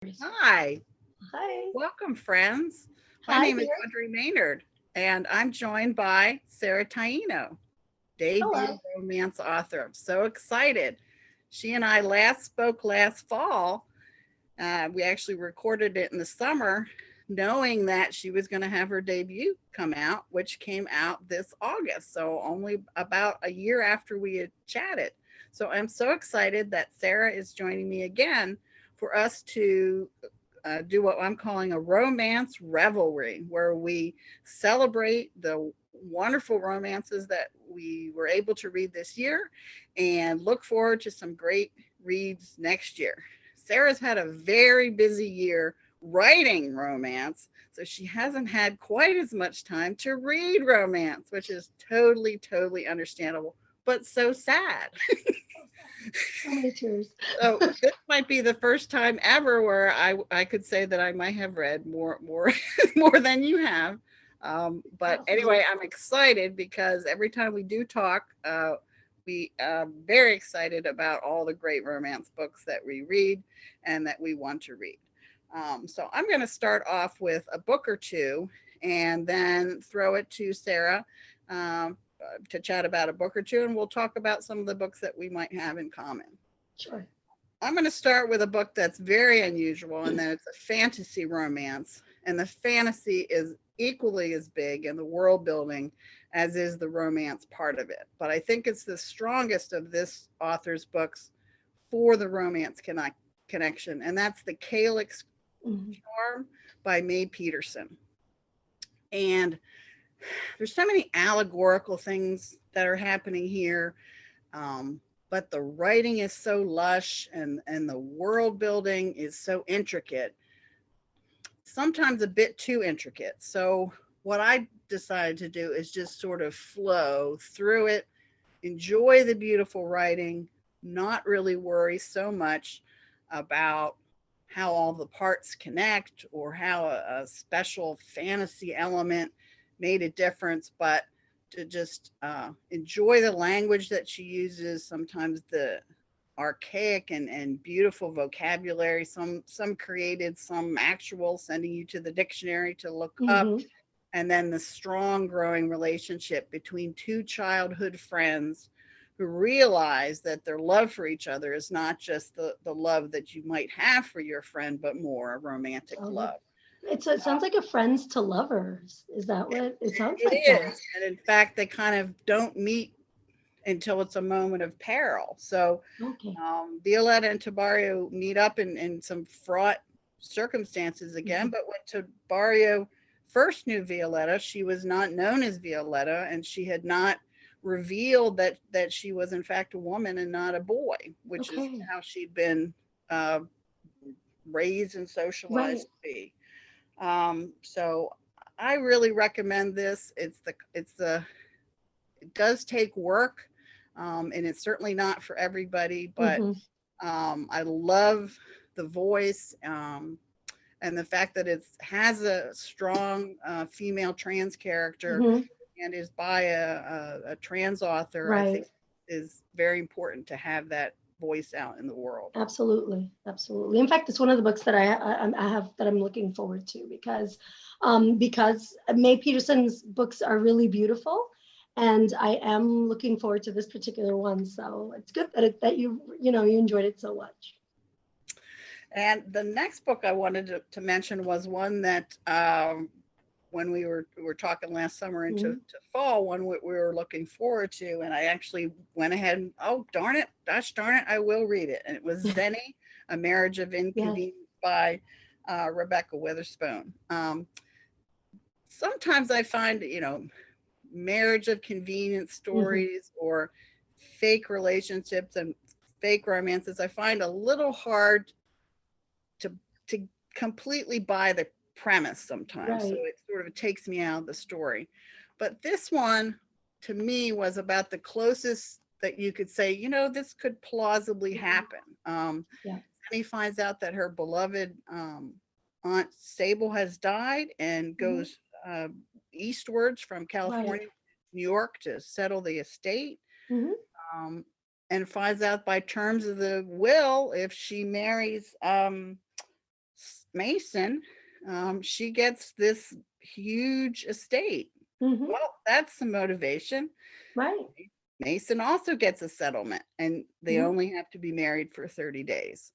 Hi, Hi. welcome, friends. My Hi name is there. Audrey Maynard, and I'm joined by Sera Taíno, debut Hello. romance author. I'm so excited. She and I last spoke last fall. We actually recorded it in the summer, knowing that she was going to have her debut come out, which came out this August. So, only about a year after we had chatted. So, I'm so excited that Sarah is joining me again for us to do what I'm calling a romance revelry, where we celebrate the wonderful romances that we were able to read this year and look forward to some great reads next year. Sarah's had a very busy year writing romance, so she hasn't had quite as much time to read romance, which is totally understandable, but so sad. So many tears. So this might be the first time ever where I could say that I might have read more more than you have. But Possible. anyway, I'm excited because every time we do talk, we are very excited about all the great romance books that we read and that we want to read. So I'm going to start off with a book or two and then throw it to Sarah to chat about a book or two, and we'll talk about some of the books that we might have in common. Sure. I'm going to start with a book that's very unusual, and then it's a fantasy romance. And the fantasy is equally as big in the world building as is the romance part of it. But I think it's the strongest of this author's books for the romance connection, and that's the Calyx Mhm. Charm by May Peterson. And there's so many allegorical things that are happening here. But the writing is so lush and the world building is so intricate, sometimes a bit too intricate. So what I decided to do is just sort of flow through it, enjoy the beautiful writing, not really worry so much about how all the parts connect or how a special fantasy element made a difference, but to just enjoy the language that she uses, sometimes the archaic and beautiful vocabulary, some created, some actual, sending you to the dictionary to look up, Mhm. and then the strong growing relationship between two childhood friends who realize that their love for each other is not just the love that you might have for your friend, but more a romantic Sounds like love. it sounds like a friends to lovers. Is that what it sounds It like that? is. And in fact, they kind of don't meet until it's a moment of peril. So Okay. Violetta and Tabario meet up in some fraught circumstances again. Mhm. But when Tabario first knew Violetta, she was not known as Violetta, and she had not revealed that she was in fact a woman and not a boy, which is Okay. how she'd been uh, raised and Right. socialized to be. So I really recommend this. It does take work, and it's certainly not for everybody, but Mhm. I love the voice, and the fact that it has a strong female trans character Mhm. and is by a trans author. I think Right. is very important to have that voice out in the world. Absolutely. Absolutely. In fact, it's one of the books that I have that I'm looking forward to because May Peterson's books are really beautiful, and I am looking forward to this particular one. So it's good that that you enjoyed it so much. And the next book I wanted to mention was one that when we were talking last summer into Mhm. to fall, one we were looking forward to, and I actually went ahead and, oh darn it, gosh darn it, I will read it. And it was Zenny, A Marriage of Yes. Inconvenience by Rebecca Witherspoon. Sometimes I find, marriage of convenience Hmm. stories or fake relationships and fake romances, I find a little hard to to completely buy the premise sometimes. So Right. it sort of takes me out of the story. But this one to me was about the closest that you could say, this could plausibly Mhm. happen. Yeah. Annie finds out that her beloved Aunt Sable has died and Hmm. goes eastwards from Right. California to New York to settle the estate, Hmm. um, and finds out by terms of the will if she marries Mason, she gets this huge estate. Mhm. Well, that's some motivation. Right. Mason also gets a settlement, and they Mhm. only have to be married for 30 days.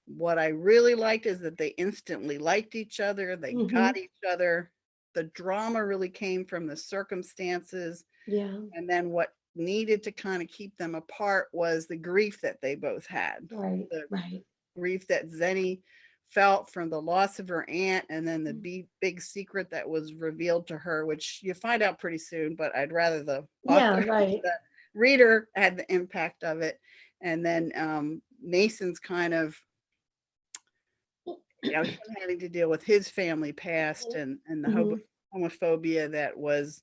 What I really liked is that they instantly liked each other, they got Mhm. each other. The drama really came from the circumstances, Yeah. and then what needed to kind of keep them apart was the grief that they both had. Right. The Right. grief that Zenny felt from the loss of her aunt, and then the Mm. big secret that was revealed to her, which you find out pretty soon, but I'd rather the Yeah. author, Right. the reader had the impact of it. And then Mason's kind of, him having to deal with his family past, and the Mhm. homophobia that was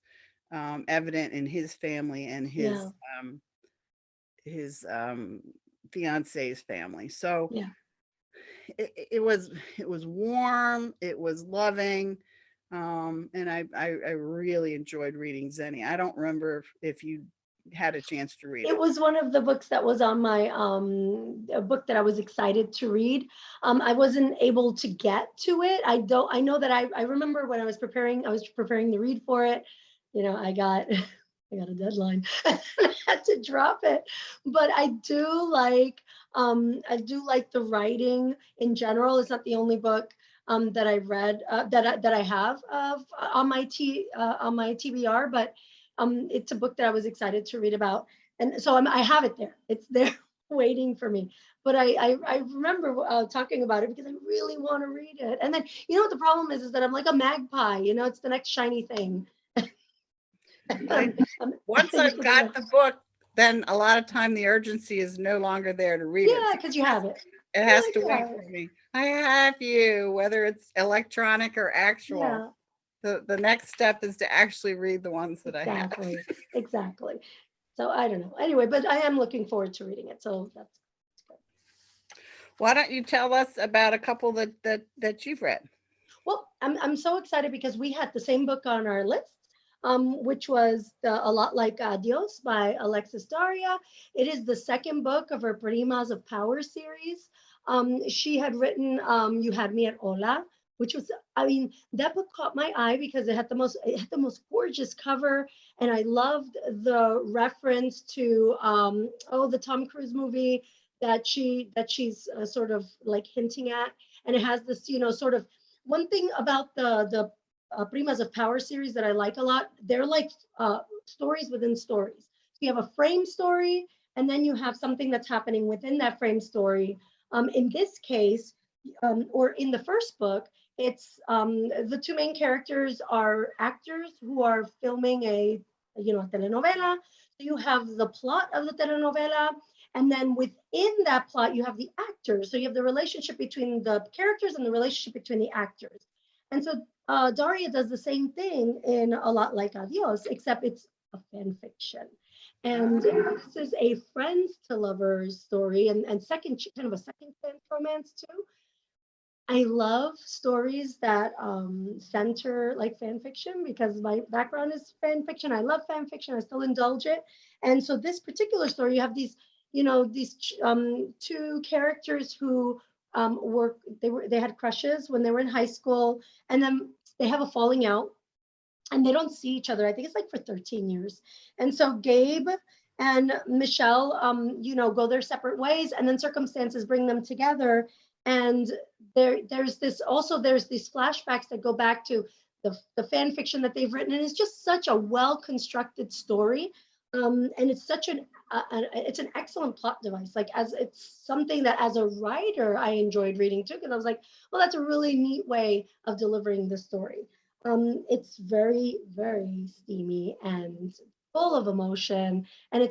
evident in his family and Yeah. his fiance's family. So Yeah. it was warm, it was loving, and I really enjoyed reading Zenny. I don't remember if you had a chance to read It it. was one of the books that was on my a book that I was excited to read. I wasn't able to get to it. I know that I remember when I was preparing the read for it. You know, I got I got a deadline. I had to drop it. But I do like the writing in general. It's not the only book that I read that I have of on my TBR, but it's a book that I was excited to read about, and so I have it there. It's there waiting for me. But I remember talking about it because I really want to read it. And then you know what the problem is that I'm like a magpie. You know, it's the next shiny thing. I, I'm once anxious I've for the got the next. book, then a lot of time the urgency is no longer there to read it. Yeah, So because you have it. it Yeah, has to you wait have it. for me. I have you, whether it's electronic or actual. Yeah, The next step is to actually read the ones that I have. exactly, exactly. So I don't know. Anyway, but I am looking forward to reading it. So that's good. Why don't you tell us about a couple that you've read? Well, I'm so excited because we had the same book on our list, which was A Lot Like Adios by Alexis Daria. It is the second book of her Primas of Power series. She had written You Had Me at Hola, which was, I mean, that book caught my eye because it had the most gorgeous cover, and I loved the reference to the Tom Cruise movie that she's sort of like hinting at, and it has this, you know, sort of one thing about the Primas of Power series that I like a lot, they're like stories within stories. So you have a frame story, and then you have something that's happening within that frame story. In this case, or in the first book, it's the two main characters are actors who are filming a telenovela. So you have the plot of the telenovela, and then within that plot, you have the actors. So you have the relationship between the characters and the relationship between the actors. And so Daria does the same thing in A Lot Like Adios, except it's a fan fiction. And this is a friends to lovers story, and second kind of a second chance romance too. I love stories that center like fan fiction because my background is fan fiction. I love fan fiction. I still indulge it. And so this particular story, you have these two characters who they had crushes when they were in high school, and then they have a falling out, and they don't see each other. I think it's like for 13 years. And so Gabe and Michelle, go their separate ways, and then circumstances bring them together. And there's these flashbacks that go back to the fan fiction that they've written, and it's just such a well constructed story. And it's an excellent plot device. Like as it's something that as a writer I enjoyed reading too, because I was like, well, that's a really neat way of delivering the story. It's very, very steamy and full of emotion. And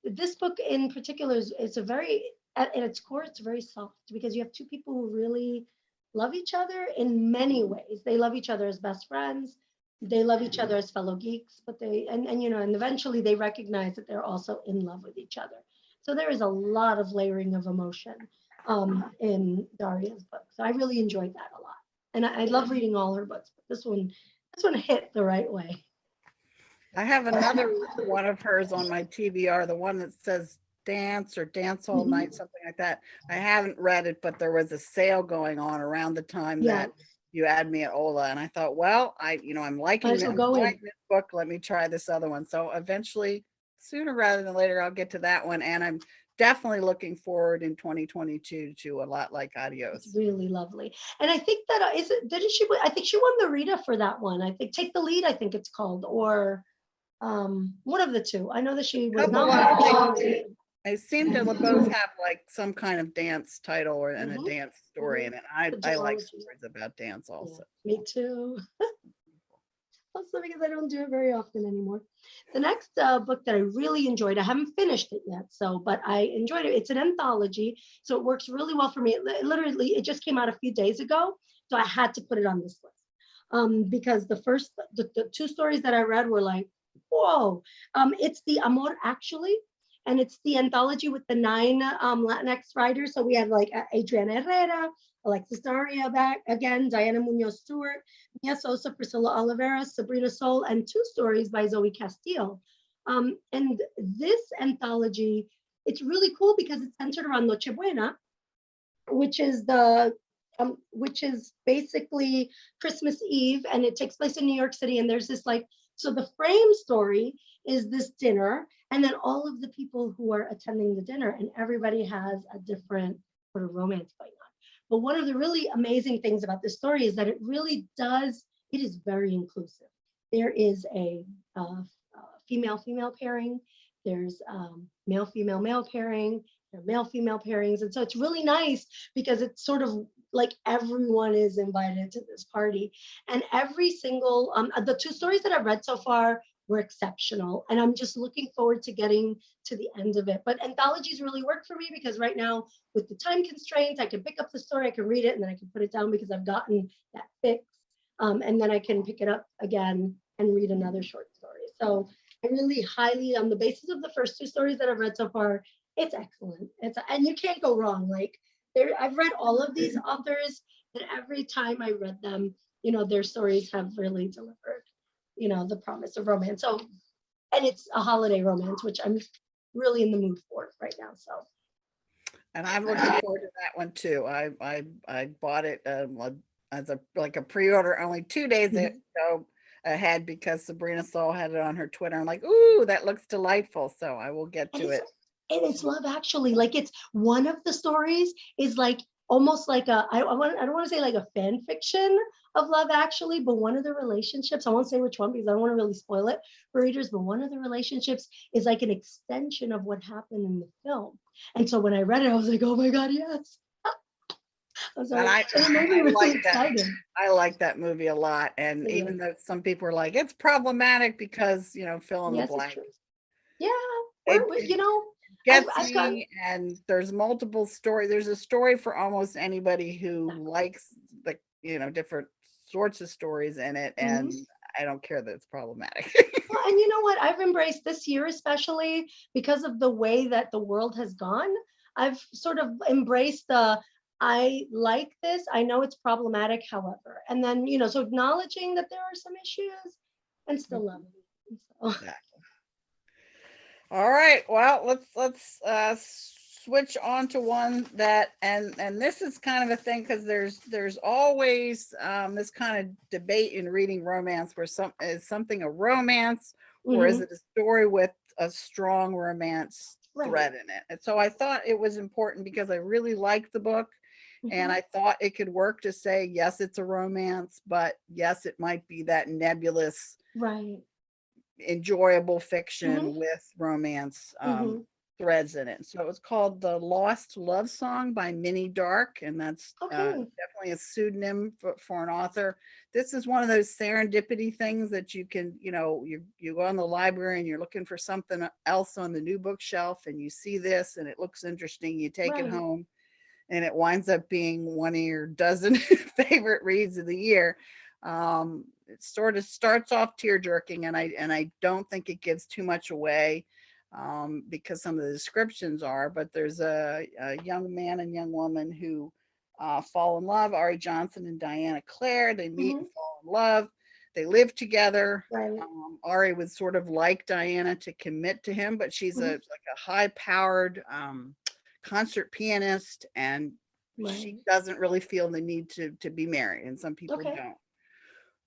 this book in particular it's a very, at its core, it's very soft because you have two people who really love each other in many ways. They love each other as best friends. They love each other as fellow geeks, but and eventually they recognize that they're also in love with each other. So there is a lot of layering of emotion in Daria's book. So I really enjoyed that a lot. And I love reading all her books, but this one hit the right way. I have another one of hers on my TBR, the one that says Dance or Dance All Night, something like that. I haven't read it, but there was a sale going on around the time Yeah. that you had me at Ola, and I thought, well, I'm liking Might as well this go in. book. Let me try this other one. So eventually, sooner rather than later, I'll get to that one, and I'm definitely looking forward in 2022 to A Lot Like Adios. It's really lovely. And I think that didn't she I think she won the Rita for that one. I think Take the Lead, I think it's called, or one of the two. I know that she was nominated. I seem to both have like some kind of dance title or and a dance story in it. I like stories about dance also. Yeah, me too. Also because I don't do it very often anymore. The next book that I really enjoyed, I haven't finished it yet, but I enjoyed it. It's an anthology, so it works really well for me. It just came out a few days ago, so I had to put it on this list. Because the two stories that I read were like, whoa. It's the Amor Actually, and it's the anthology with the 9 Latinx writers. So we have like Adriana Herrera, Alexis Daria back again, Diana Munoz Stewart, Mia Sosa, Priscilla Oliveira, Sabrina Sol, and 2 stories by Zoe Castillo. And this anthology, it's really cool because it's centered around Noche Buena, which is basically Christmas Eve, and it takes place in New York City. And there's this so the frame story is this dinner, and then all of the people who are attending the dinner, and everybody has a different sort of romance going on. But one of the really amazing things about this story is that it is very inclusive. There is a female-female pairing, there's male-female-male pairing, there are male-female pairings. And so it's really nice because it's sort of like everyone is invited to this party. And every single, the 2 stories that I've read so far were exceptional. And I'm just looking forward to getting to the end of it. But anthologies really work for me because right now with the time constraints, I can pick up the story, I can read it, and then I can put it down because I've gotten that fix. And then I can pick it up again and read another short story. So I really highly, on the basis of the first 2 stories that I've read so far, it's excellent. And you can't go wrong. I've read all of these authors, and every time I read them, their stories have really delivered, the promise of romance. So, and it's a holiday romance, which I'm really in the mood for right now. So, and I'm looking forward to that one too. I bought it as a pre-order only 2 days ahead because Sabrina Soul had it on her Twitter. I'm like, ooh, that looks delightful. So I will get to it. And it's Love Actually. It's one of the stories is almost like I don't want to say like a fan fiction of Love Actually, but one of the relationships, I won't say which one because I don't want to really spoil it for readers, but one of the relationships is like an extension of what happened in the film. And so when I read it, I was like, oh my God, yes. I like that movie a lot. And even though some people are like, it's problematic because, fill in the blank. Yeah, gets me, and there's multiple stories. There's a story for almost anybody who likes different sorts of stories in it, and I don't care that it's problematic. Well, and you know what? I've embraced this year, especially because of the way that the world has gone. I've sort of embraced I like this. I know it's problematic, however, and then so acknowledging that there are some issues and still loving it. So. Exactly. All right, well, let's switch on to one that, and this is kind of a thing because there's always this kind of debate in reading romance where is something a romance or is it a story with a strong romance thread in it. And so I thought it was important because I really liked the book and I thought it could work to say, yes, it's a romance, but yes, it might be that nebulous, enjoyable fiction with romance threads in it. So it was called The Lost Love Song by Minnie Dark, and that's definitely a pseudonym for an author. This is one of those serendipity things that you can, you go on the library and you're looking for something else on the new bookshelf and you see this and it looks interesting, you take it home and it winds up being one of your dozen favorite reads of the year. It sort of starts off tear-jerking, and I don't think it gives too much away because some of the descriptions are, but there's a young man and young woman who fall in love, Ari Johnson and Diana Clare. They meet and fall in love. they live together. Right. Ari would sort of like Diana to commit to him, but she's Mhm. like a high-powered concert pianist, and she Right. doesn't really feel the need to be married, and some people Okay.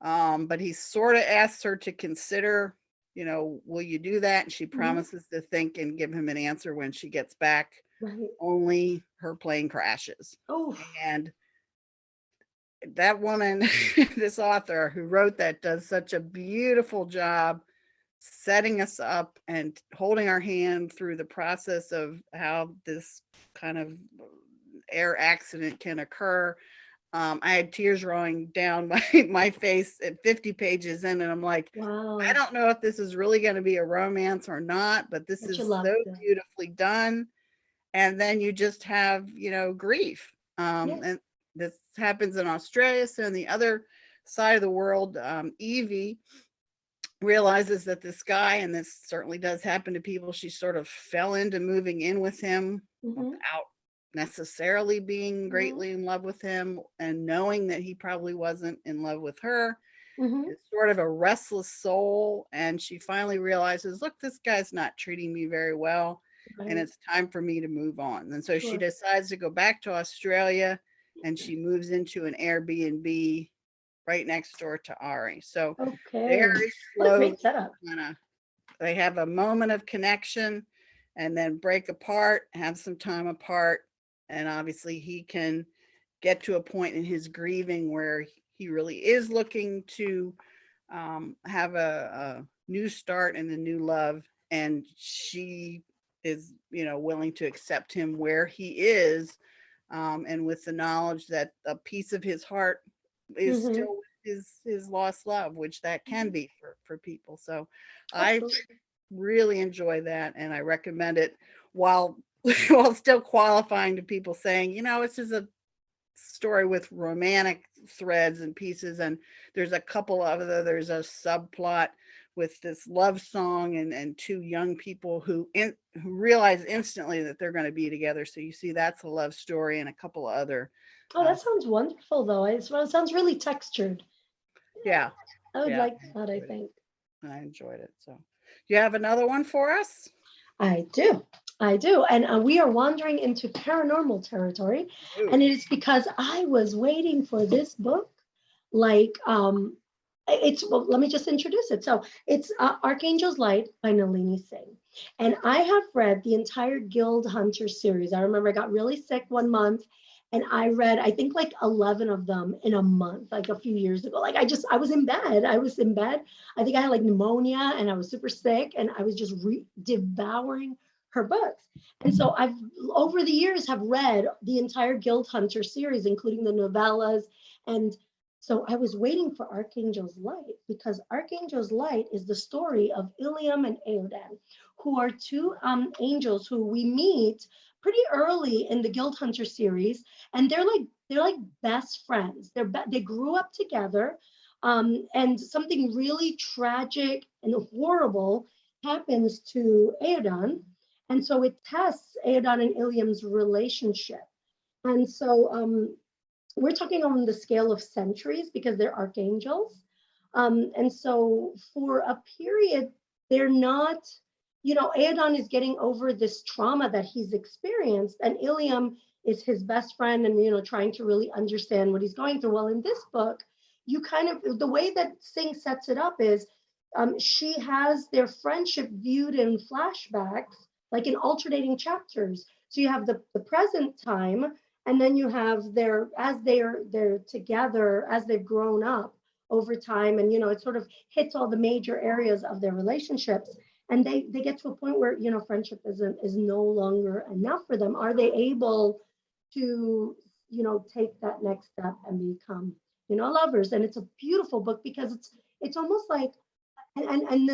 don't. But he sort of asks her to consider, will you do that? And she Mhm. promises to think and give him an answer when she gets back. Right. Only her plane crashes. Oh. And that woman, this author who wrote that, does such a beautiful job setting us up and holding our hand through the process of how this kind of air accident can occur. I had tears rolling down my face at 50 pages in, and I'm like, I Wow. don't know if this is really going to be a romance or not, but this But you is so loved it. beautifully done. And then you just have, grief. Yes. And this happens in Australia. So on the other side of the world, Evie realizes that this guy, and this certainly does happen to people, she sort of fell into moving in with him Mhm. without necessarily being Mhm. greatly in love with him, and knowing that he probably wasn't in love with her. Mhm. It's sort of a restless soul, and she finally realizes, look, this guy's not treating me very well, and Right. it's time for me to move on. And so she Sure. decides to go back to Australia, and she moves into an Airbnb right next door to Ari. So Okay. very What a slow, great setup. they have a moment of connection and then break apart, have some time apart. And obviously, he can get to a point in his grieving where he really is looking to have a new start and a new love. And she is, willing to accept him where he is, and with the knowledge that a piece of his heart is Mhm. still his lost love, which that can be for people. So I Absolutely. really enjoy that, and I recommend it, while while still qualifying to people saying, it's just a story with romantic threads and pieces, and there's a couple of there's a subplot with this love song, and two young people who realize instantly that they're going to be together. So you see, that's a love story, and a couple of other Oh, uh, that sounds wonderful, though. It sounds really textured. yeah, I would yeah, like that, I think. I enjoyed it. So you have another one for us? I do. I do. And we are wandering into paranormal territory. Ooh. And it is because I was waiting for this book. Like, well, let me just introduce it. So it's Archangels Light by Nalini Singh. And I have read the entire Guild Hunter series. I remember I got really sick one month and I read, I think like 11 of them in a month, like a few years ago. Like I was in bed. I was in bed. I think I had like pneumonia and I was super sick and I was just devouring her books. And so I've over the years have read the entire Guild Hunter series, including the novellas. And so I was waiting for Archangel's Light because Archangel's Light is the story of Ilium and Eodan, who are two angels who we meet pretty early in the Guild Hunter series, and they're like best friends. They grew up together, and something really tragic and horrible happens to Eodan, and so it tests Eodan and Ilium's relationship. And so we're talking on the scale of centuries because they're archangels. And so for a period, they're not, Aegon is getting over this trauma that he's experienced, and Ilium is his best friend and, trying to really understand what he's going through. Well, in this book, you kind of, the way that Singh sets it up is she has their friendship viewed in flashbacks, like in alternating chapters. So you have the present time, and then you have as they're together, as they've grown up over time, and it sort of hits all the major areas of their relationships, and they get to a point where friendship is no longer enough for them. Are they able to take that next step and become lovers? And it's a beautiful book because it's almost like, and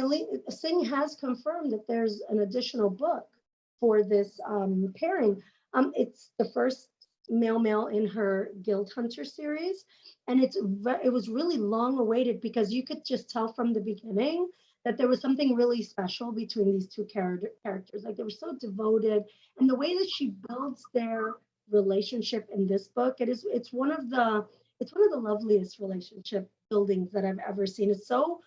Singh has confirmed that there's an additional book for this pairing. It's the first male in her Guild Hunter series, and it was really long awaited because you could just tell from the beginning that there was something really special between these two characters. Like they were so devoted, and the way that she builds their relationship in this book, it's one of the it's one of the loveliest relationship buildings that I've ever seen. It's so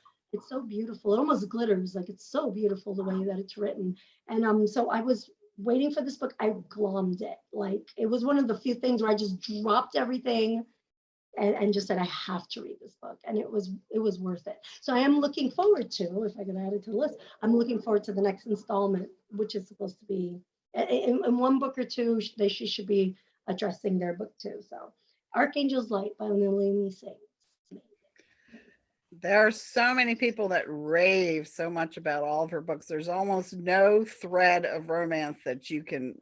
beautiful. It almost glitters. Like it's so beautiful the way that it's written. And so I was waiting for this book. I glommed it. Like it was one of the few things where I just dropped everything and just said, I have to read this book. And it was worth it. So I am looking forward to, if I can add it to the list, I'm looking forward to the next installment, which is supposed to be in one book or two, she should be addressing their book too. So Archangels Light by Nalini Singh. There are so many people that rave so much about all of her books. There's almost no thread of romance that you can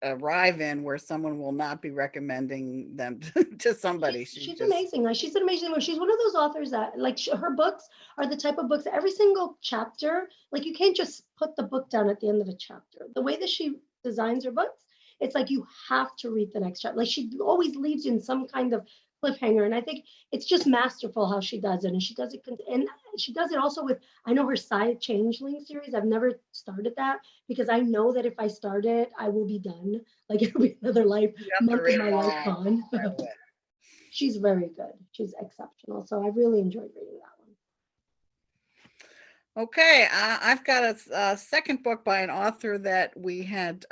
arrive in where someone will not be recommending them to somebody. She's amazing. Like she's an amazing one. She's one of those authors that like her books are the type of books that every single chapter, like you can't just put the book down at the end of a chapter. The way that she designs her books, it's like you have to read the next chapter. Like she always leaves you in some kind of cliffhanger. And I think it's just masterful how she does it. And she does it also with, I know her side Changeling series. I've never started that because I know that if I start it, I will be done. Like it'll be another month of my life gone. She's very good. She's exceptional. So I really enjoyed reading that one. Okay, I've got a second book by an author that we had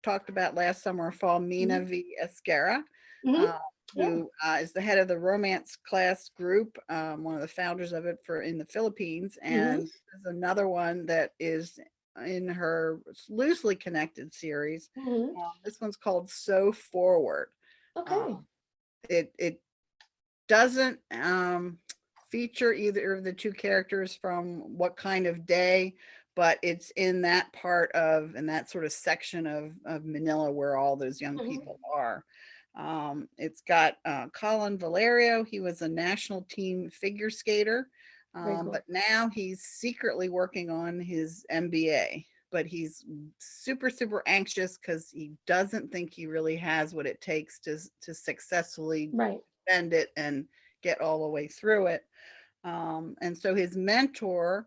talked about last summer or fall, Mina V. Esquerra. Who is the head of the romance class group, one of the founders of it in the Philippines. And there's another one that is in her loosely connected series. This one's called So Forward. Okay. It doesn't feature either of the two characters from What Kind of Day, but it's in that in that sort of section of Manila where all those young people are. It's got Colin Valerio. He was a national team figure skater, cool. But now he's secretly working on his MBA, but he's super, super anxious because he doesn't think he really has what it takes to successfully defend it and get all the way through it. And so his mentor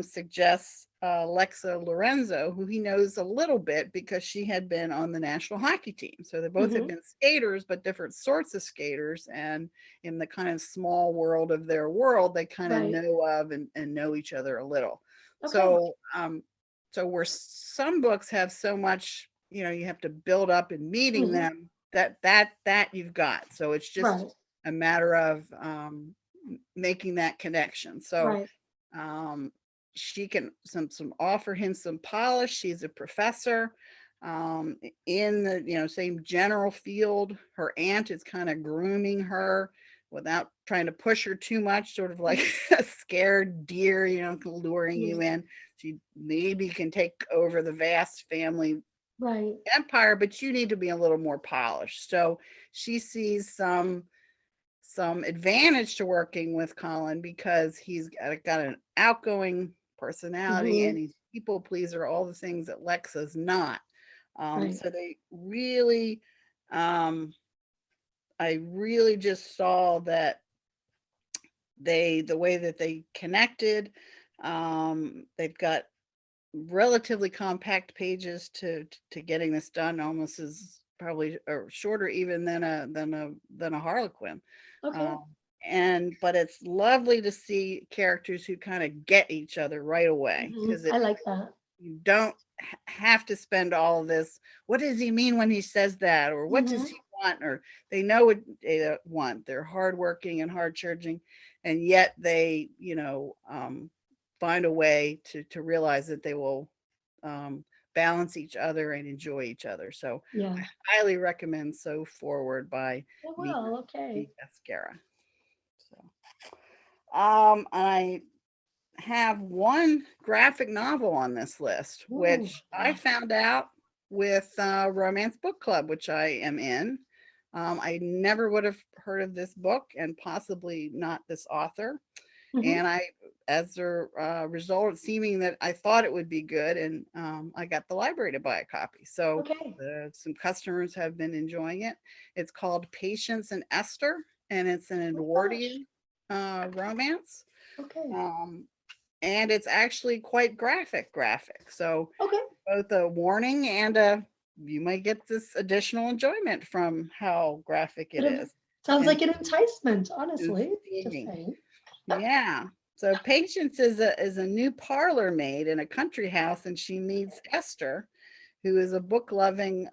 suggests Lexa Lorenzo, who he knows a little bit because she had been on the national hockey team. So they both had been skaters, but different sorts of skaters. And in the kind of small world of their world, they kind of know of and know each other a little. Okay. So where some books have so much, you have to build up in meeting them, that you've got. So it's just a matter of making that connection. So she can offer him some polish. She's a professor in the same general field. Her aunt is kind of grooming her without trying to push her too much, sort of like a scared deer, luring you in. She maybe can take over the vast family empire, but you need to be a little more polished. So she sees some advantage to working with Colin because he's got an outgoing personality and he's people pleaser, all the things that Lexa's not. So they really, I really just saw that the way that they connected, they've got relatively compact pages to getting this done, almost as probably shorter even than a Harlequin. Okay. But it's lovely to see characters who kind of get each other right away, because I like that. You don't have to spend all of this. What does he mean when he says that? Or what does he want? Or they know what they want. They're hardworking and hard charging, and yet they, find a way to realize that they will balance each other and enjoy each other. So I highly recommend So Forward by Esquerra. So I have one graphic novel on this list, which I found out with Romance Book Club, which I am in. I never would have heard of this book and possibly not this author. And as a result of seeming that I thought it would be good, and I got the library to buy a copy. So some customers have been enjoying it. It's called Patience and Esther, and it's an Edwardian romance. And it's actually quite graphic. So both a warning and you might get this additional enjoyment from how graphic it is. Sounds and like an enticement, and honestly. Just steamy. saying. Yeah. So Patience is a new parlor maid in a country house, and she meets Esther, who is a book-loving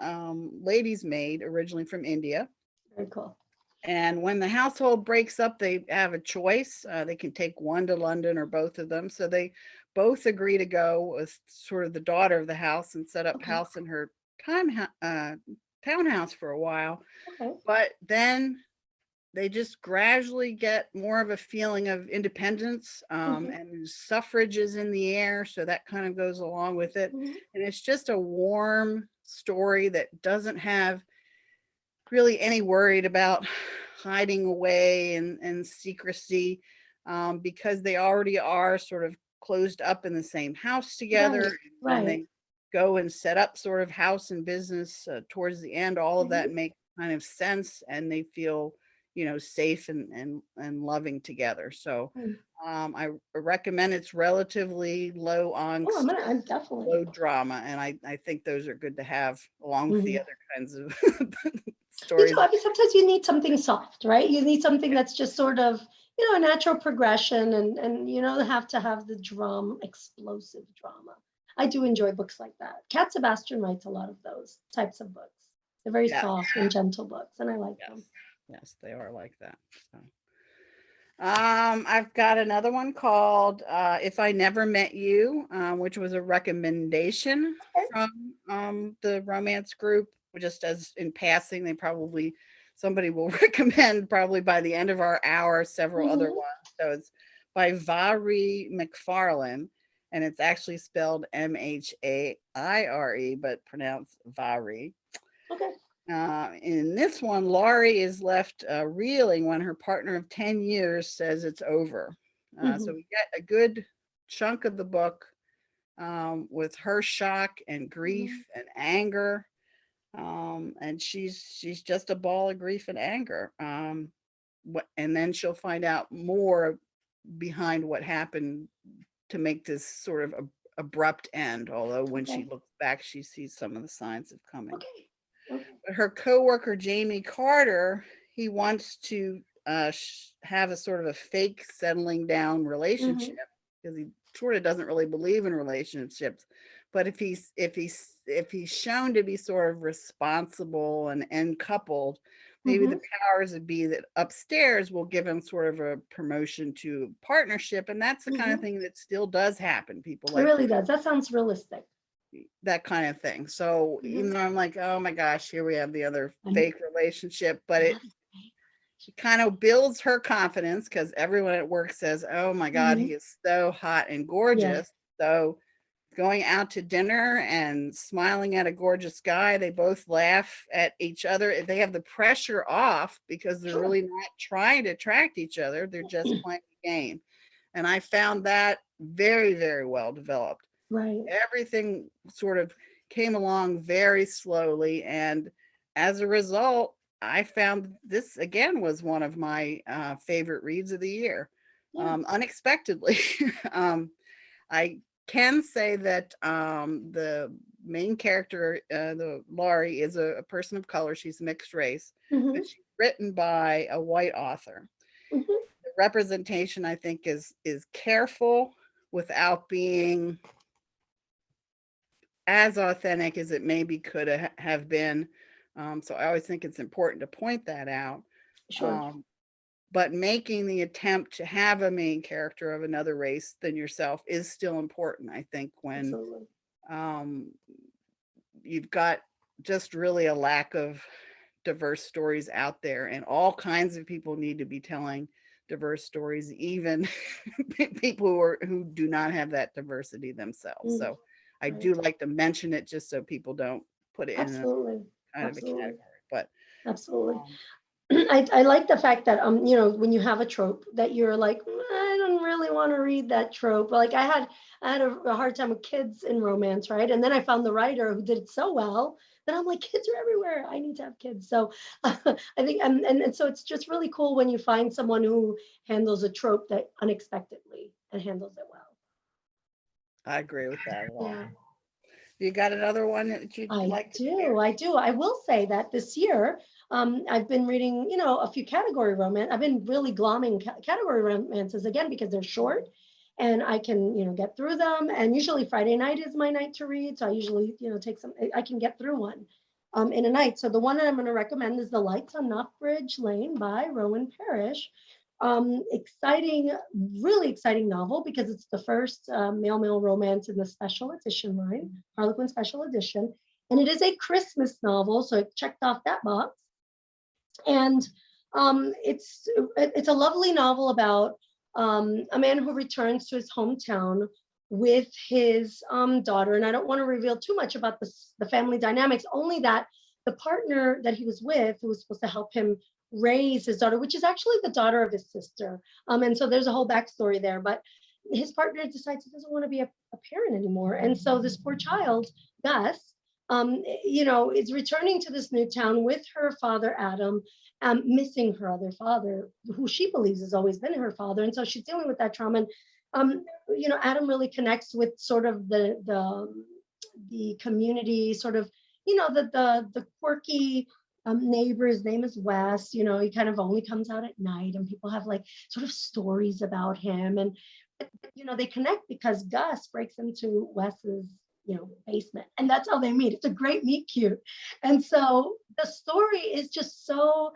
lady's maid originally from India. Very cool. And when the household breaks up, they have a choice. They can take one to London or both of them. So they both agree to go as sort of the daughter of the house and set up Okay. house in her townhouse for a while. Okay. But then they just gradually get more of a feeling of independence, and suffrage is in the air. So that kind of goes along with it. Mhm. And it's just a warm story that doesn't have really any worried about hiding away and secrecy, because they already are sort of closed up in the same house together. Right. And when Right. they go and set up sort of house and business towards the end, all of that makes kind of sense, and they feel, safe and loving together. So Mm. I recommend. It's relatively low Oh, angst, I'm definitely. low drama, and I think those are good to have along with the Mhm. other kinds of Me stories. too. I mean, sometimes you need something soft, right? You need something that's just sort of, a natural progression, and you don't have to have the drama, explosive drama. I do enjoy books like that. Cat Sebastian writes a lot of those types of books. They're very Yes, soft and gentle books, and I like yes, them. yes, they are like that. So, I've got another one called "If I Never Met You," which was a recommendation Okay. from the romance group. Just as in passing, somebody will recommend probably by the end of our hour several other Hmm. ones. So it's by Vari McFarlane, and it's actually spelled Mhaire, but pronounced Vari. Okay. In this one, Laurie is left reeling when her partner of 10 years says it's over. So Hmm. we get a good chunk of the book with her shock and Hmm. grief and anger. And she's just a ball of grief and anger. And then she'll find out more behind what happened to make this sort of abrupt end. Although when she Okay. looks back, she sees some of the signs of coming. Okay. Okay. Her coworker Jamie Carter, he wants to have a sort of a fake settling down relationship Hmm. because he sort of doesn't really believe in relationships. But if he's shown to be sort of responsible and coupled, maybe the Hmm. powers that be that upstairs will give him sort of a promotion to partnership, and that's the kind of Hmm. thing that still does happen. People It like really does. That sounds realistic. that kind of thing. So Hmm. even though I'm like, oh my gosh, here we have the other And fake relationship, but it another thing. kind of builds her confidence because everyone at work says, oh my God, Hmm. he is so hot and Yeah. gorgeous. So going out to dinner and smiling at a gorgeous guy, they both laugh at each other. They have the pressure off because they're Sure. really not trying to attract each other. They're just playing the game. And I found that very, very well developed. Right. Everything sort of came along very slowly. And as a result, I found this again was one of my favorite reads of the year, Yeah. unexpectedly. I can say that the main character, the Laurie, is a person of color. She's mixed race, but Hmm. she's written by a white author. Hmm. The representation, I think, is careful without being as authentic as it maybe could have been. So I always think it's important to point that out. Sure. Um, but making the attempt to have a main character of another race than yourself is still important, I think, when Absolutely. um, you've got just really a lack of diverse stories out there, and all kinds of people need to be telling diverse stories, even people who do not have that diversity themselves. Mm. So I Right. do like to mention it just so people don't put it in a Absolutely. kind of a Absolutely. category. But Absolutely. um, I like the fact that when you have a trope that you're like, I don't really want to read that trope. Like I had a hard time with kids in romance, right? And then I found the writer who did it so well that I'm like, kids are everywhere. I need to have kids. So I think and so it's just really cool when you find someone who handles a trope that unexpectedly and handles it well. I agree with that a lot. Yeah. You got another one that you'd I like to share? do. I do. I will say that this year, I've been reading, you know, a few category romance. I've been really glomming category romances again because they're short and I can, you know, get through them. And usually Friday night is my night to read. So I usually, you know, I can get through one in a night. So the one that I'm going to recommend is The Lights on Knockbridge Lane by Rowan Parrish. Exciting, really exciting novel because it's the first male romance in the special edition line, Harlequin special edition. And it is a Christmas novel, so it checked off that box. And it's a lovely novel about a man who returns to his hometown with his daughter. And I don't want to reveal too much about the family dynamics, only that the partner that he was with, who was supposed to help him raise his daughter, which is actually the daughter of his sister. And so there's a whole backstory there. But his partner decides he doesn't want to be a parent anymore. And so this poor child, Gus, you know, is returning to this new town with her father, Adam, missing her other father, who she believes has always been her father. And so she's dealing with that trauma. And, you know, Adam really connects with sort of the community, sort of, you know, the quirky neighbor. His name is Wes. You know, he kind of only comes out at night and people have like sort of stories about him. And, you know, they connect because Gus breaks into Wes's, you know, basement, and that's how they meet. It's a great meet cute. And so the story is just so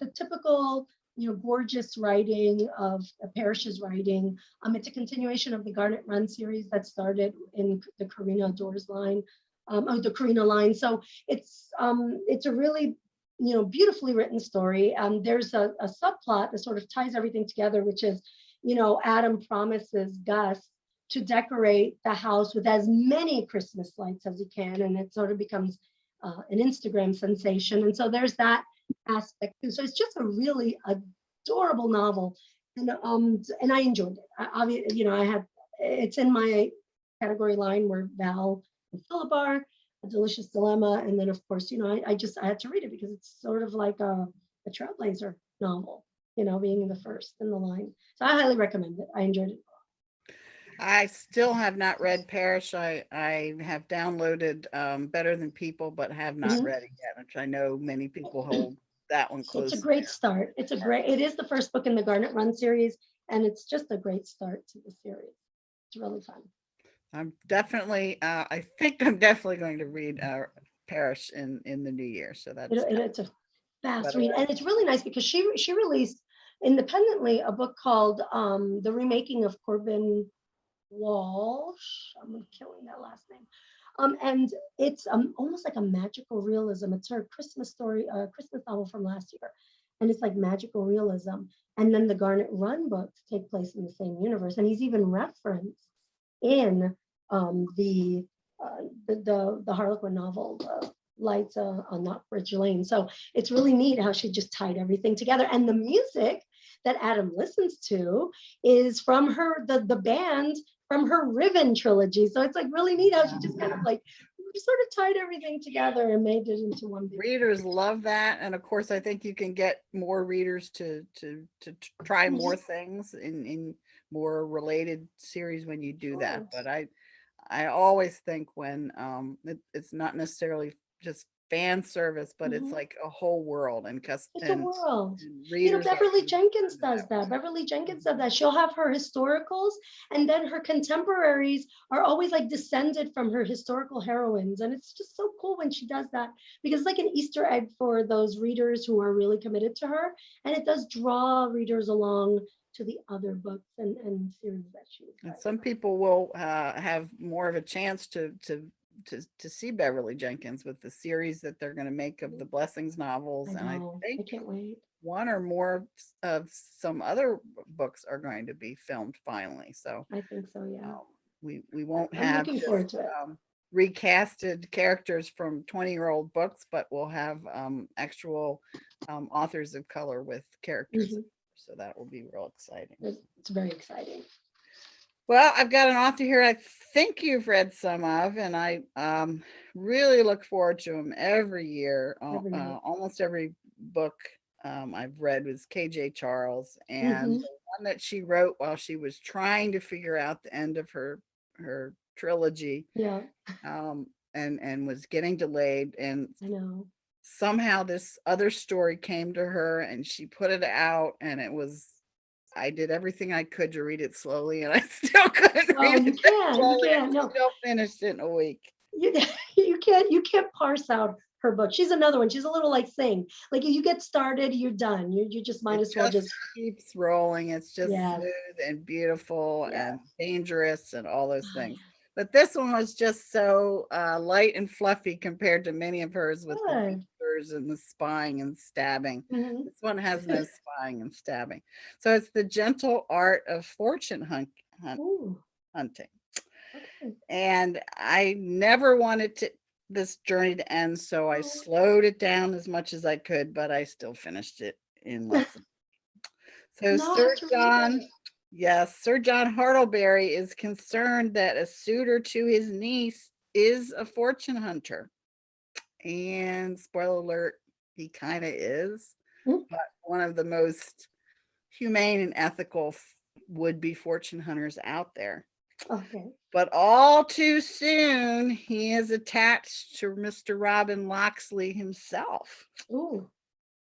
the typical, you know, gorgeous writing of Parrish's writing. It's a continuation of the Garnet Run series that started in the Karina Doors line, the Karina line. So it's a really, you know, beautifully written story. There's a subplot that sort of ties everything together, which is, you know, Adam promises Gus to decorate the house with as many Christmas lights as he can, and it sort of becomes an Instagram sensation. And so there's that aspect too. So it's just a really adorable novel, and I enjoyed it. You know, it's in my category line where Val and Philip are, A Delicious Dilemma, and then of course, you know, I had to read it because it's sort of like a trailblazer novel, you know, being the first in the line. So I highly recommend it. I enjoyed it. I still have not read Parrish. I have downloaded Better Than People, but have not read it yet, which I know many people hold that one close. It's a great start. It is the first book in the Garnet Run series, and it's just a great start to the series. It's really fun. I'm definitely, I think I'm definitely going to read Parrish in the new year. So it's a fast read, and it's really nice because she released independently a book called The Remaking of Corbin Walsh. I'm killing that last name. And it's almost like a magical realism. It's her Christmas story, Christmas novel from last year. And it's like magical realism. And then the Garnet Run books take place in the same universe. And he's even referenced in the Harlequin novel, Lights on Knockbridge Lane. So it's really neat how she just tied everything together. And the music that Adam listens to is from the band from her Riven trilogy. So it's like really neat how she just kind of like sort of tied everything together and made it into one big. Readers love that. And of course, I think you can get more readers to try more things in more related series when you do that. But I always think when it's not necessarily just fan service, but it's like a whole world and it's a world. You know, Beverly Jenkins does that. Beverly Jenkins does that. She'll have her historicals, and then her contemporaries are always like descended from her historical heroines, and it's just so cool when she does that because it's like an Easter egg for those readers who are really committed to her, and it does draw readers along to the other books and series that she's writing. And some people will have more of a chance to see Beverly Jenkins with the series that they're going to make of the Blessings novels. And I think I can't wait. One or more of some other books are going to be filmed finally. So I think so, yeah. We won't have just, recasted characters from 20-year-old books, but we'll have actual authors of color with characters. So that will be real exciting. It's very exciting. Well, I've got an author here I think you've read some of, and I really look forward to them every year. Almost every book I've read was KJ Charles, and the one that she wrote while she was trying to figure out the end of her trilogy, and was getting delayed. And I know. somehow this other story came to her and she put it out, and I did everything I could to read it slowly, and I still couldn't Oh, read you it that can't. You slowly. can't. I No, still finished it in a week. you you can't parse out her book. She's another one. She's a little like Sing. Like you get started, you're done. You just might It as well just just keeps rolling. It's just yes, smooth and beautiful yes. and dangerous and all those things. But this one was just so light and fluffy compared to many of hers with the Good. whispers and the spying and stabbing. Mhm. This one has no spying and stabbing. So it's the gentle art of fortune Ooh, hunting. okay. And I never wanted this journey to end, so I Oh, slowed it down as much as I could, but I still finished it in less than. So no, I have to read that. Yes, Sir John Hartleberry is concerned that a suitor to his niece is a fortune hunter. And spoiler alert, he kind of is, Mm, but one of the most humane and ethical would-be fortune hunters out there. okay. But all too soon, he is attached to Mr. Robin Locksley himself. Ooh.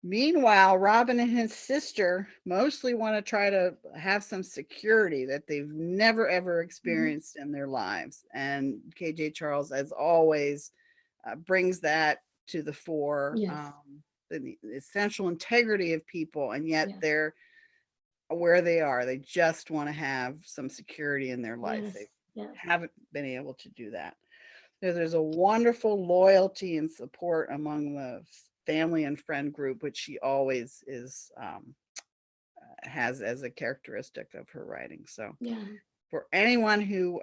Meanwhile, Robin and his sister mostly want to try to have some security that they've never ever Mhm. experienced in their lives. And KJ Charles, as always, brings that to the fore, Yes. the essential integrity of people, and yet Yes. they're where they are. They just want to have some security in their life. Yes. They Yes. haven't been able to do that. There's a wonderful loyalty and support among the family and friend group, which she always has as a characteristic of her writing. So Yeah. for anyone who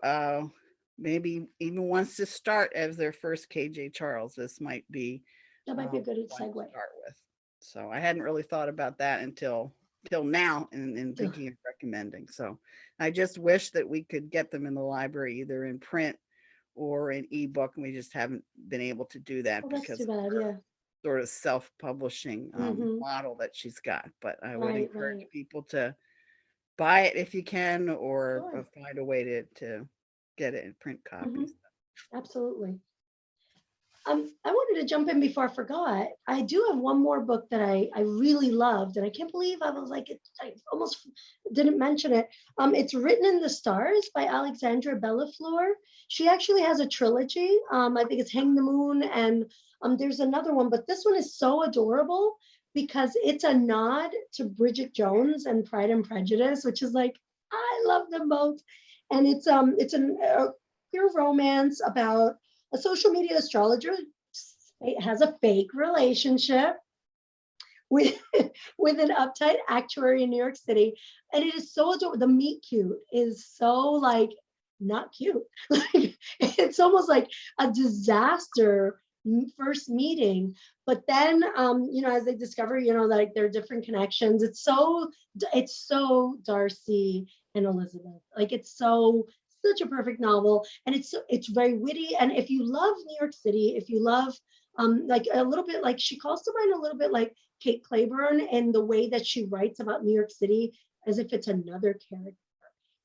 maybe even wants to start as their first KJ Charles, this might be That might be a good one to segue. start with. So I hadn't really thought about that until now in Ugh. thinking of recommending. So I just wish that we could get them in the library, either in print or an ebook, and we just haven't been able to do that Oh, that's because too of bad. her Yeah. sort of self-publishing Mm-hmm. model that she's got. But I would Right. encourage Right. people to buy it if you can, or Sure. find a way to get it in print Mm-hmm. copies. Absolutely. I wanted to jump in before I forgot. I do have one more book that I really loved, and I can't believe I was like, I almost didn't mention it. It's Written in the Stars by Alexandra Bellafleur. She actually has a trilogy. I think it's Hang the Moon, and there's another one, but this one is so adorable because it's a nod to Bridget Jones and Pride and Prejudice, which is like, I love them both. And it's a queer romance about a social media astrologer has a fake relationship with with an uptight actuary in New York City, and it is so adorable. The meet cute is so like not cute. Like it's almost like a disaster first meeting, but then as they discover like there are different connections. It's so Darcy and Elizabeth. Like it's so such a perfect novel, and it's very witty. And if you love New York City, if you love like a little bit, like she calls to mind a little bit like Kate Claiborne and the way that she writes about New York City as if it's another character.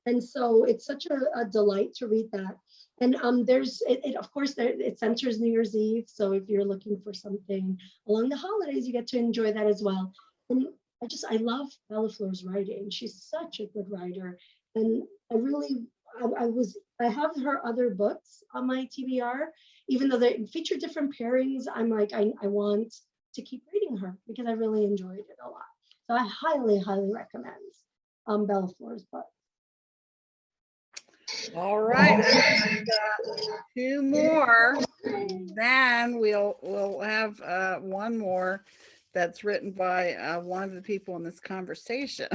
And so it's such a delight to read that. And there's it of course it centers New Year's Eve. So if you're looking for something along the holidays, you get to enjoy that as well. And I love Bella Fleur's writing. She's such a good writer. And I really I have her other books on my TBR, even though they feature different pairings. I'm like, I want to keep reading her because I really enjoyed it a lot. So I highly, highly recommend Bella Fleur's book. All right, I've got two more. Then we'll have one more that's written by one of the people in this conversation.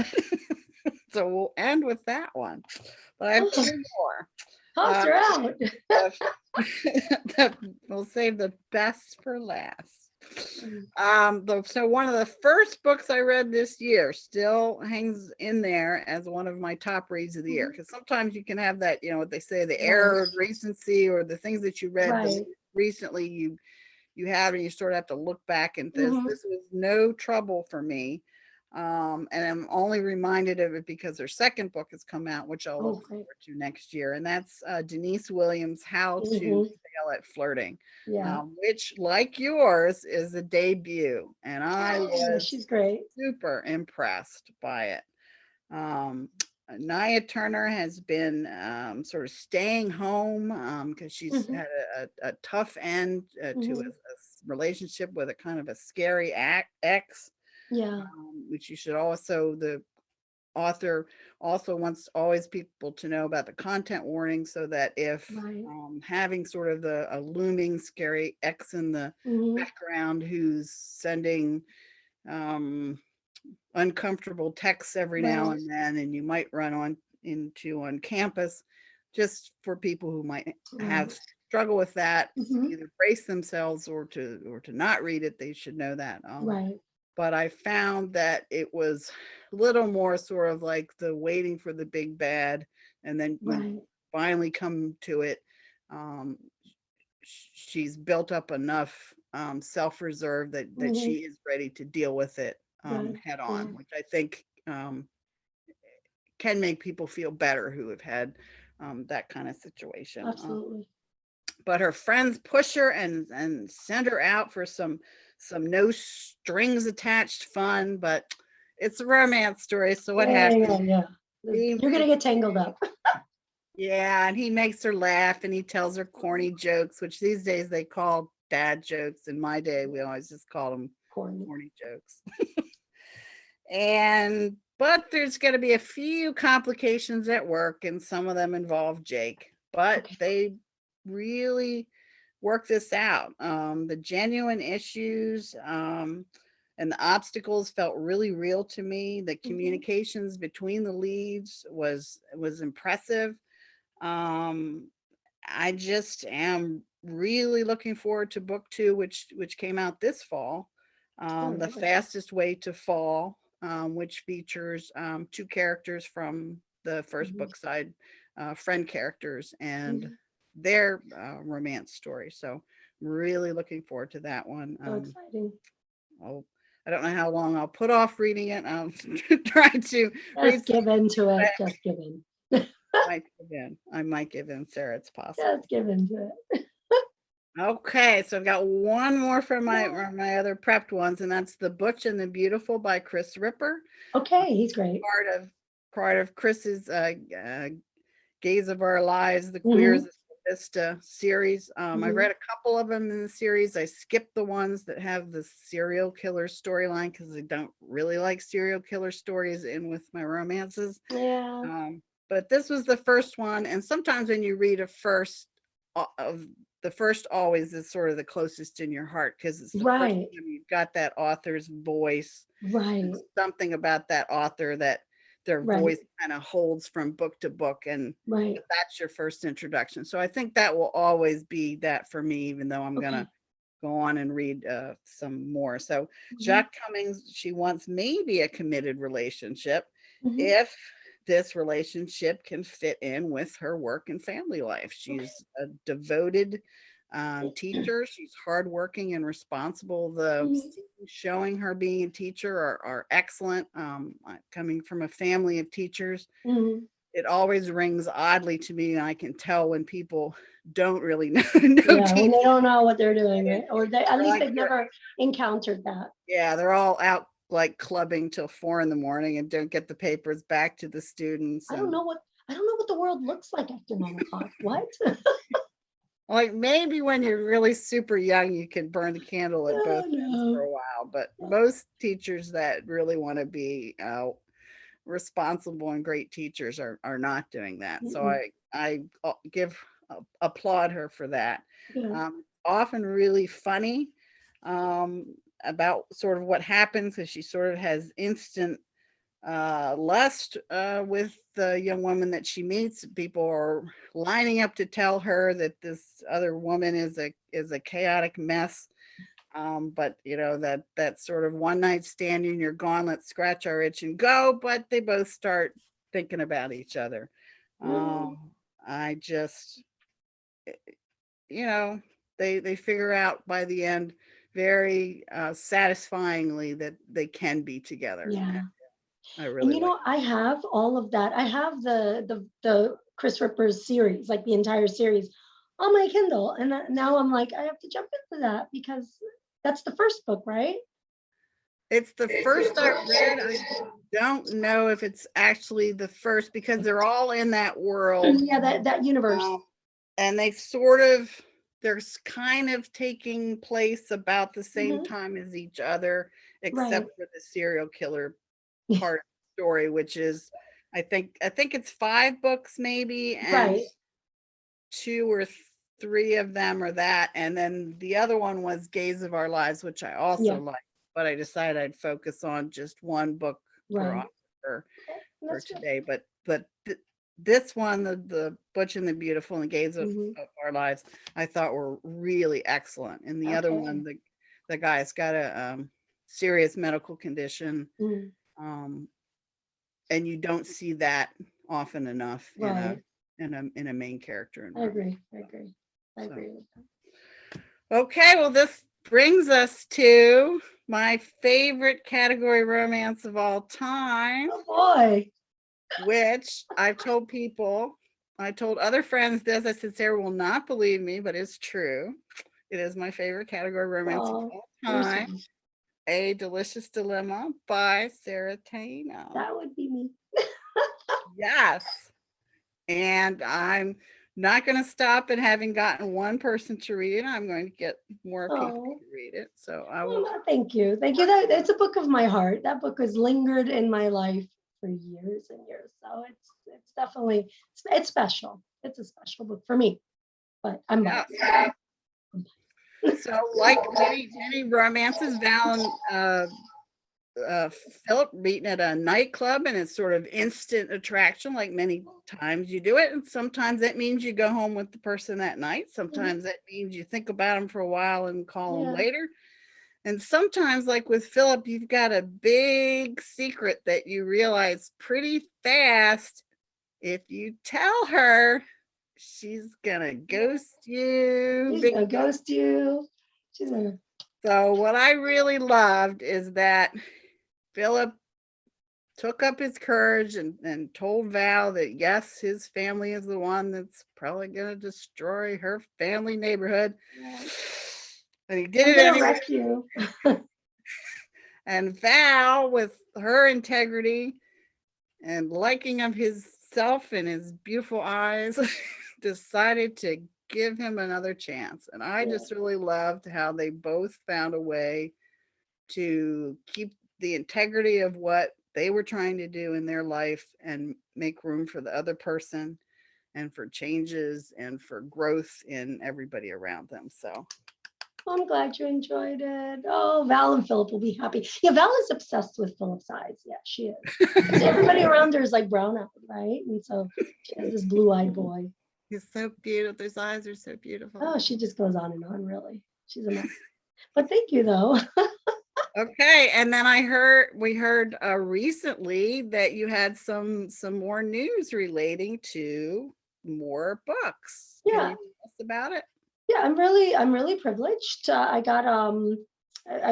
So we'll end with that one. But I have two more. Toss her out. We'll save the best for last. So one of the first books I read this year still hangs in there as one of my top reads of the year, because sometimes you can have that, what they say, the error of recency, or the things that you read recently you have, and you sort of have to look back. And this was no trouble for me. And I'm only reminded of it because their second book has come out, which I'll look forward to next year. And that's Denise Williams' How to Sail tell at Flirting, Yeah. which, like yours, is a debut, and I Oh, was she's great. super impressed by it. Nia Turner has been sort of staying home because she's Mhm, had a tough end to mhm. a relationship with a kind of a scary ex, Yeah. which you should also, the author also wants always people to know about the content warning so that if Right. having sort of a looming scary ex in the Mhm. background who's sending um, uncomfortable texts every now Right. and then, and you might run on campus, just for people who might have Right. struggle with that, Mhm. either brace themselves or to not read it, they should know that. Right. But I found that it was a little more sort of like the waiting for the big bad, and then you Right. finally come to it. Um, she's built up enough self-reserve that she Mhm. is ready to deal with it Right. head Yeah. on, which I think can make people feel better who have had that kind of situation. Absolutely. But her friends push her and send her out for some no strings attached fun, but it's a romance story, so what Yeah. happens? Yeah. Yeah. He You're gonna makes get tangled up. Yeah, and he makes her laugh and he tells her corny jokes, which these days they call dad jokes. In my day, we always just called them Corny. corny jokes. And but there's going to be a few complications at work, and some of them involve Jake. But Okay. they really work this out. The genuine issues and the obstacles felt really real to me. The Mhm. communications between the leads was impressive. Um, I just am really looking forward to book two, which came out this fall. All The right. Fastest Way to Fall, which features two characters from the first Mhm. book side, friend characters, and Mhm. their romance story. So really looking forward to that one. So exciting. I'll, I don't know how long I'll put off reading it. I'll try to read Just give in to it. Just give in. I might give in, Sarah. It's possible. Just give in to it. Okay, so I've got one more from my Yeah. other prepped ones, and that's The Butch and the Beautiful by Chris Ripper. Okay. He's great. Part of Chris's Gaze of Our Lives, the Queers Mhm. of Vista series. I Mhm. read a couple of them in the series. I skipped the ones that have the serial killer storyline because I don't really like serial killer stories in with my romances. Yeah. But this was the first one, and sometimes when you read a first of the first always is sort of the closest in your heart because it's the first Right. time you've got that author's voice. Right. There's something about that author that their Right. voice kind of holds from book to book, and Right. that's your first introduction. So I think that will always be that for me, even though I'm Okay. gonna go on and read some more. So Mhm. Jack Cummings, she wants maybe a committed relationship Mhm. if this relationship can fit in with her work and family life. Okay. She's a devoted teacher. She's hardworking and responsible. The Mhm. scenes showing her being a teacher are excellent. Coming from a family of teachers, Mhm. it always rings oddly to me, and I can tell when people don't really know Yeah, when they teachers. don't know what they're doing, right? Or they at They're least like, they've never encountered that. yeah, they're all out like clubbing till 4 in the morning and don't get the papers back to the students. I don't And know what I don't know what the world looks like after 9 o'clock. What? like maybe when you're really super young, you can burn the candle at both Oh ends for no. a while. But most teachers that really want to be responsible and great teachers are not doing that. So Mm-mm. I give applaud her for that. Yeah. Often really funny um, about sort of what happens because she sort of has instant lust with the young woman that she meets. People are lining up to tell her that this other woman is a chaotic mess. But you know that sort of one night stand and you're gone. Let's scratch our itch and go. But they both start thinking about each other. Mm. I just, you know, they figure out by the end very satisfyingly that they can be together. Yeah. I And really you like. know, I have all of that. I have the Chris Ripper's series, like the entire series on my Kindle. And now I'm like, I have to jump into that because that's the first book, right? It's the first I've read. I don't know if it's actually the first because they're all in that world. Yeah, that universe. And they're kind of taking place about the same time as each other, except for the serial killer part of the story, which is, I think it's 5 books maybe, and 2 or 3 of them are that, and then the other one was Gaze of Our Lives, which I also like, but I decided I'd focus on just one book per author for today. But this one, the Butch and the Beautiful and Gaze of Our Lives, I thought were really excellent. And the other one, the guy's got a serious medical condition, and you don't see that often enough in a main character. I agree with that. Okay, well, this brings us to my favorite category romance of all time. Oh boy. Which I've told people, I told other friends this. I said, Sarah will not believe me, but it's true. It is my favorite category romance of all time. A Delicious Dilemma by Sera Taíno. That would be me. Yes. And I'm not going to stop at having gotten one person to read it. I'm going to get more people to read it. So I will. Thank you. It's a book of my heart. That book has lingered in my life for years and years. So it's definitely, it's special. It's a special book for me. But I'm biased. So like many romances, Val and Philip meeting at a nightclub, and it's sort of instant attraction, like many times you do it. And sometimes that means you go home with the person that night. Sometimes that means you think about them for a while and call them later. And sometimes, like with Philip, you've got a big secret that you realize pretty fast. If you tell her, she's gonna ghost you. She's gonna ghost you. So what I really loved is that Philip took up his courage and told Val that yes, his family is the one that's probably gonna destroy her family neighborhood. And he did it anyway. And Val, with her integrity and liking of himself and his beautiful eyes, decided to give him another chance. And I just really loved how they both found a way to keep the integrity of what they were trying to do in their life and make room for the other person and for changes and for growth in everybody around them. So I'm glad you enjoyed it. Oh, Val and Philip will be happy. Yeah, Val is obsessed with Philip's eyes. Yeah, she is. Everybody around her is like brown-eyed, right? And so she has this blue-eyed boy. He's so beautiful. Those eyes are so beautiful. Oh, she just goes on and on, really. She's a mess. But thank you, though. Okay, and then we heard recently that you had some more news relating to more books. Yeah. Can you tell us about it? Yeah, I'm really privileged. I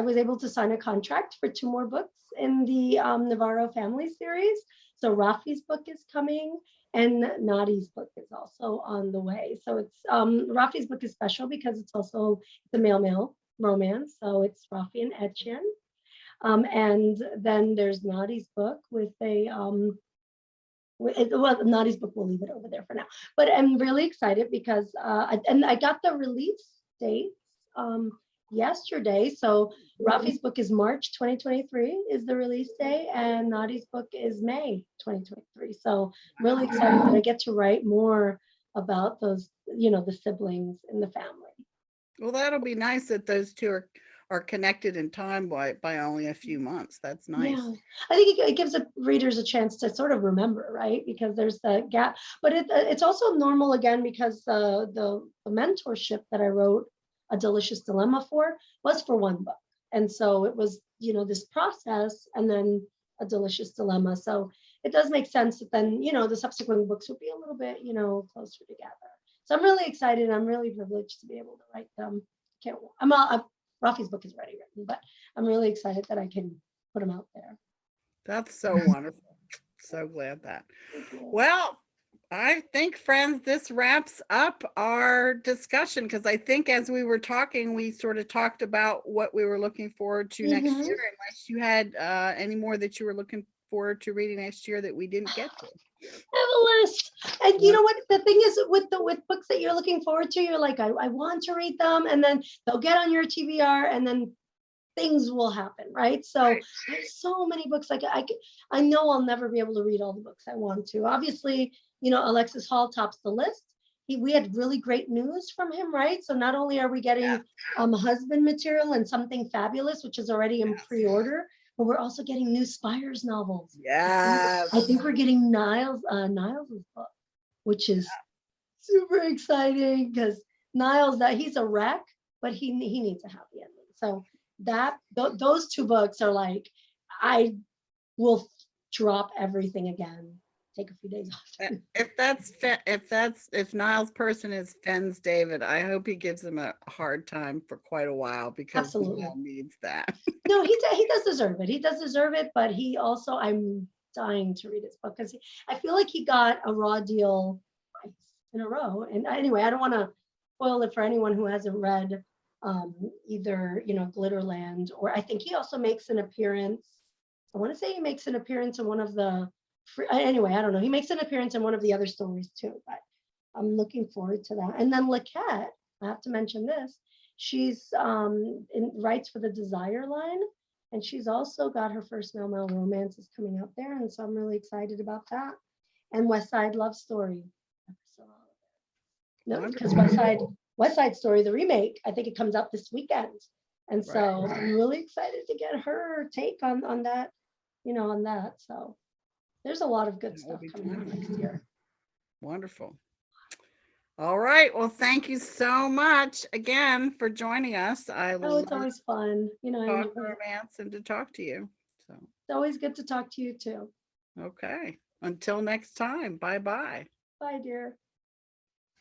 was able to sign a contract for 2 more books in the Navarro family series. So Rafi's book is coming, and Nadi's book is also on the way. So it's Rafi's book is special because it's also the male romance. So it's Rafi and Etchen. And then there's Nadi's book with a Nadi's book, we'll leave it over there for now. But I'm really excited because I got the release dates yesterday. So Rafi's book is March 2023 is the release day, and Nadi's book is May 2023. So I'm really excited that I get to write more about those, the siblings in the family. Well, that'll be nice that those 2 are connected in time by only a few months. That's nice. Yeah, I think it gives the readers a chance to sort of remember, right? Because there's the gap, but it's also normal again because the mentorship that I wrote A Delicious Dilemma was for 1 book, and so it was this process and then A Delicious Dilemma. So it does make sense that then the subsequent books will be a little bit closer together. So I'm really excited. I'm really privileged to be able to write them. Rafi's book is already written, but I'm really excited that I can put them out there. That's so wonderful. So glad that. Well, I think, friends, this wraps up our discussion, because I think as we were talking, we sort of talked about what we were looking forward to next Mhm. year, unless you had any more that you were looking forward to reading next year that we didn't get to. I have a list. And you know what? The thing is with books that you're looking forward to, you're like, I want to read them, and then they'll get on your TBR, and then things will happen, right? So there's so many books. Like I know I'll never be able to read all the books I want to. Obviously, you know, Alexis Hall tops the list. We had really great news from him, right? So not only are we getting husband material and Something Fabulous, which is already in pre-order, but we're also getting new Spires novels. Yes. I think we're getting Niles' book, which is super exciting because Niles, that he's a wreck, but he needs a happy ending. So those two books are like, I will drop everything again, take a few days off. If Niles' person is Fenn's David, I hope he gives him a hard time for quite a while, because Absolutely. he needs that. No, he does deserve it. He does deserve it, but he also, I'm dying to read his book because I feel like he got a raw deal twice in a row. And anyway, I don't want to spoil it for anyone who hasn't read either, you know, Glitterland, or I think he also makes an appearance. I want to say he makes an appearance in one of the, anyway, I don't know. He makes an appearance in one of the other stories too, but I'm looking forward to that. And then Laquette, I have to mention this. She's writes for the Desire line, and she's also got her first Mel romances coming out there, and so I'm really excited about that. And West Side Love Story. No, because West Side Story, the remake, I think it comes out this weekend, and so I'm really excited to get her take on that, you know, on that. So there's a lot of good stuff coming out next year. Wonderful. All right. Well, thank you so much again for joining us. It's always fun, you know. Talk romance and to talk to you. So it's always good to talk to you too. Okay. Until next time. Bye-bye. Bye, dear.